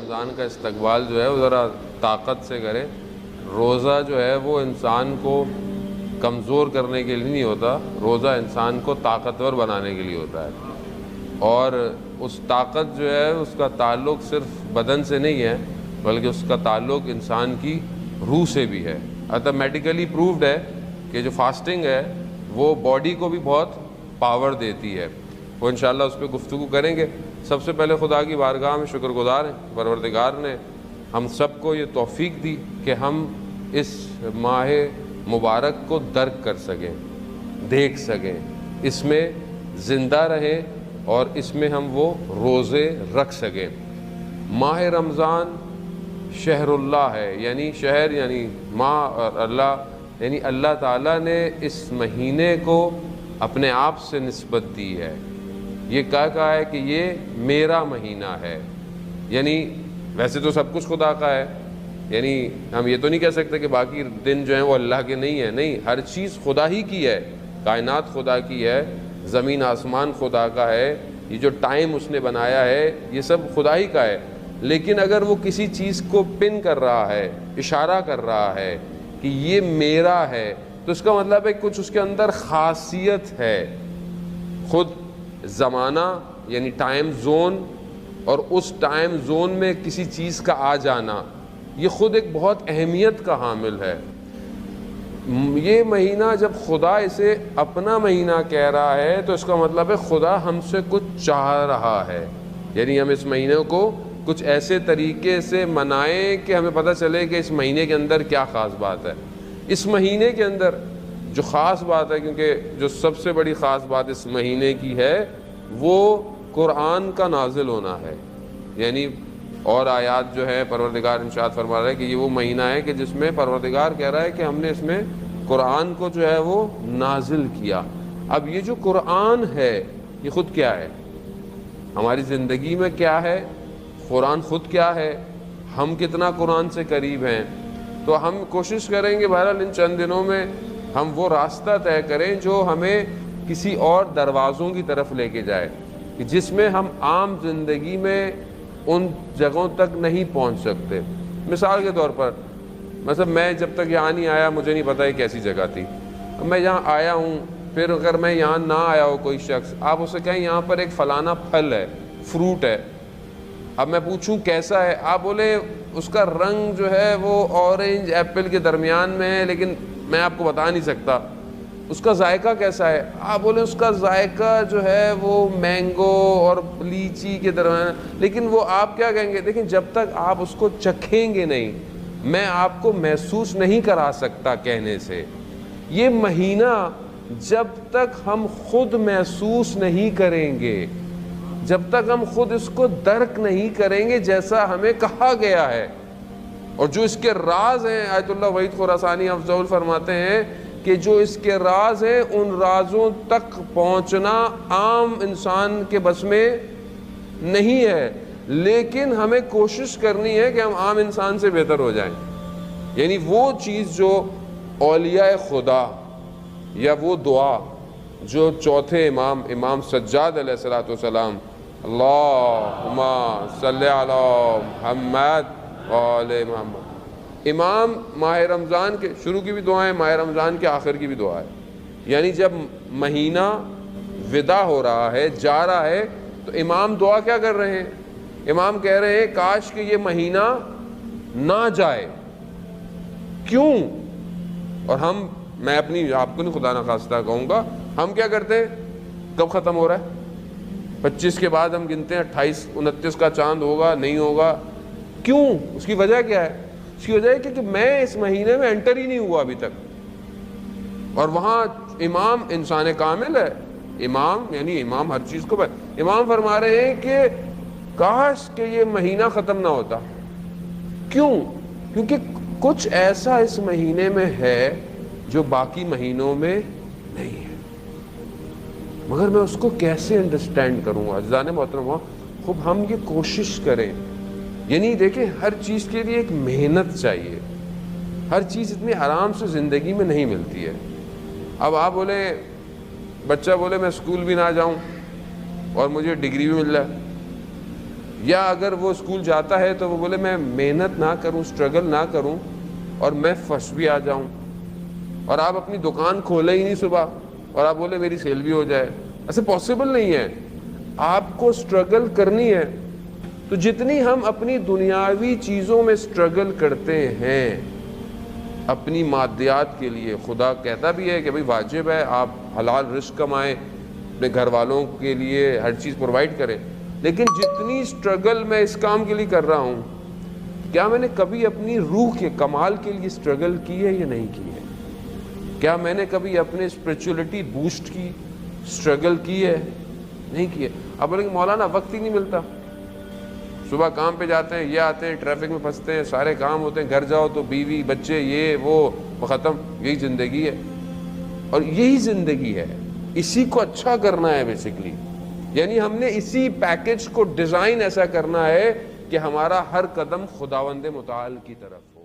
رمضان کا استقبال جو ہے وہ ذرا طاقت سے کریں. روزہ جو ہے وہ انسان کو کمزور کرنے کے لیے نہیں ہوتا، روزہ انسان کو طاقتور بنانے کے لیے ہوتا ہے. اور اس طاقت جو ہے اس کا تعلق صرف بدن سے نہیں ہے بلکہ اس کا تعلق انسان کی روح سے بھی ہے. میڈیکلی پروفڈ ہے کہ جو فاسٹنگ ہے وہ باڈی کو بھی بہت پاور دیتی ہے. وہ انشاءاللہ اس پہ گفتگو کریں گے. سب سے پہلے خدا کی بارگاہ میں شکر گزار ہیں، پروردگار نے ہم سب کو یہ توفیق دی کہ ہم اس ماہ مبارک کو درک کر سکیں، دیکھ سکیں، اس میں زندہ رہیں اور اس میں ہم وہ روزے رکھ سکیں. ماہ رمضان شہر اللہ ہے، یعنی شہر یعنی ماہ اور اللہ، یعنی اللہ تعالیٰ نے اس مہینے کو اپنے آپ سے نسبت دی ہے. یہ کہا ہے کہ یہ میرا مہینہ ہے. یعنی ویسے تو سب کچھ خدا کا ہے، یعنی ہم یہ تو نہیں کہہ سکتے کہ باقی دن جو ہیں وہ اللہ کے نہیں ہیں. نہیں، ہر چیز خدا ہی کی ہے. کائنات خدا کی ہے، زمین آسمان خدا کا ہے، یہ جو ٹائم اس نے بنایا ہے یہ سب خدا ہی کا ہے. لیکن اگر وہ کسی چیز کو پن کر رہا ہے، اشارہ کر رہا ہے کہ یہ میرا ہے، تو اس کا مطلب ہے کچھ اس کے اندر خاصیت ہے. خود زمانہ یعنی ٹائم زون اور اس ٹائم زون میں کسی چیز کا آ جانا، یہ خود ایک بہت اہمیت کا حامل ہے. یہ مہینہ جب خدا اسے اپنا مہینہ کہہ رہا ہے تو اس کا مطلب ہے خدا ہم سے کچھ چاہ رہا ہے. یعنی ہم اس مہینے کو کچھ ایسے طریقے سے منائیں کہ ہمیں پتہ چلے کہ اس مہینے کے اندر کیا خاص بات ہے. اس مہینے کے اندر جو خاص بات ہے، کیونکہ جو سب سے بڑی خاص بات اس مہینے کی ہے وہ قرآن کا نازل ہونا ہے. یعنی اور آیات جو ہے پروردگار ارشاد فرما رہا ہے کہ یہ وہ مہینہ ہے کہ جس میں پروردگار کہہ رہا ہے کہ ہم نے اس میں قرآن کو جو ہے وہ نازل کیا. اب یہ جو قرآن ہے یہ خود کیا ہے، ہماری زندگی میں کیا ہے، قرآن خود کیا ہے، ہم کتنا قرآن سے قریب ہیں. تو ہم کوشش کریں گے بہرحال ان چند دنوں میں ہم وہ راستہ طے کریں جو ہمیں کسی اور دروازوں کی طرف لے کے جائے، کہ جس میں ہم عام زندگی میں ان جگہوں تک نہیں پہنچ سکتے. مثال کے طور پر مثلا میں جب تک یہاں نہیں آیا مجھے نہیں پتا یہ کیسی جگہ تھی. میں یہاں آیا ہوں، پھر اگر میں یہاں نہ آیا ہو کوئی شخص، آپ اسے کہیں یہاں پر ایک فلانا پھل ہے، فروٹ ہے، اب میں پوچھوں کیسا ہے، آپ بولے اس کا رنگ جو ہے وہ اورنج ایپل کے درمیان میں ہے لیکن میں آپ کو بتا نہیں سکتا. اس کا ذائقہ کیسا ہے، آپ بولے اس کا ذائقہ جو ہے وہ مینگو اور لیچی کے درمیان، لیکن وہ آپ کیا کہیں گے، لیکن جب تک آپ اس کو چکھیں گے نہیں میں آپ کو محسوس نہیں کرا سکتا کہنے سے. یہ مہینہ جب تک ہم خود محسوس نہیں کریں گے، جب تک ہم خود اس کو درک نہیں کریں گے جیسا ہمیں کہا گیا ہے، اور جو اس کے راز ہیں آیت اللہ وحید خراسانی افضل فرماتے ہیں کہ جو اس کے راز ہیں ان رازوں تک پہنچنا عام انسان کے بس میں نہیں ہے، لیکن ہمیں کوشش کرنی ہے کہ ہم عام انسان سے بہتر ہو جائیں. یعنی وہ چیز جو اولیاء خدا یا وہ دعا جو چوتھے امام سجاد علیہ الصلوۃ والسلام اللہم صلی علی محمد وآل محمد، امام ماہ رمضان کے شروع کی بھی دعا ہے، ماہ رمضان کے آخر کی بھی دعا ہے. یعنی جب مہینہ ودا ہو رہا ہے، جا رہا ہے، تو امام دعا کیا کر رہے ہیں، امام کہہ رہے ہیں کاش کہ یہ مہینہ نہ جائے. کیوں؟ اور میں اپنی آپ کو نہیں خدا نخواستہ کہوں گا، ہم کیا کرتے ہیں، کب ختم ہو رہا ہے، 25 کے بعد ہم گنتے ہیں 28 29 کا چاند ہوگا نہیں ہوگا. کیوں؟ اس کی وجہ کیا ہے؟ اس کی وجہ ہے کہ میں اس مہینے میں انٹر ہی نہیں ہوا ابھی تک. اور وہاں امام انسان کامل ہے، امام یعنی امام ہر چیز کو امام فرما رہے ہیں کہ کاش کہ یہ مہینہ ختم نہ ہوتا. کیوں؟ کیونکہ کچھ ایسا اس مہینے میں ہے جو باقی مہینوں میں نہیں ہے، مگر میں اس کو کیسے انڈرسٹینڈ کروں. عزیزان محترم، خوب ہم یہ کوشش کریں. یعنی دیکھیں ہر چیز کے لیے ایک محنت چاہیے، ہر چیز اتنی آرام سے زندگی میں نہیں ملتی ہے. اب آپ بولے، بچہ بولے میں اسکول بھی نہ جاؤں اور مجھے ڈگری بھی مل جائے، یا اگر وہ اسکول جاتا ہے تو وہ بولے میں محنت نہ کروں، اسٹرگل نہ کروں اور میں فرسٹ بھی آ جاؤں، اور آپ اپنی دکان کھولے ہی نہیں صبح اور آپ بولے میری سیل بھی ہو جائے. ایسے پاسبل نہیں ہے. آپ کو اسٹرگل کرنی ہے. تو جتنی ہم اپنی دنیاوی چیزوں میں اسٹرگل کرتے ہیں اپنی مادیات کے لیے، خدا کہتا بھی ہے کہ بھئی واجب ہے آپ حلال رزق کمائیں، اپنے گھر والوں کے لیے ہر چیز پرووائڈ کریں، لیکن جتنی اسٹرگل میں اس کام کے لیے کر رہا ہوں، کیا میں نے کبھی اپنی روح کے کمال کے لیے اسٹرگل کی ہے یا نہیں کی ہے؟ کیا میں نے کبھی اپنے اسپریچولیٹی بوسٹ کی، اسٹرگل کی ہے؟ نہیں کی ہے. اب بولیں کہ مولانا وقت ہی نہیں ملتا. صبح کام پہ جاتے ہیں، یہ آتے ہیں، ٹریفک میں پھنستے ہیں، سارے کام ہوتے ہیں، گھر جاؤ تو بیوی بچے یہ وہ ختم. یہی زندگی ہے، اور یہی زندگی ہے. اسی کو اچھا کرنا ہے بیسیکلی. یعنی ہم نے اسی پیکج کو ڈیزائن ایسا کرنا ہے کہ ہمارا ہر قدم خداوند متعال کی طرف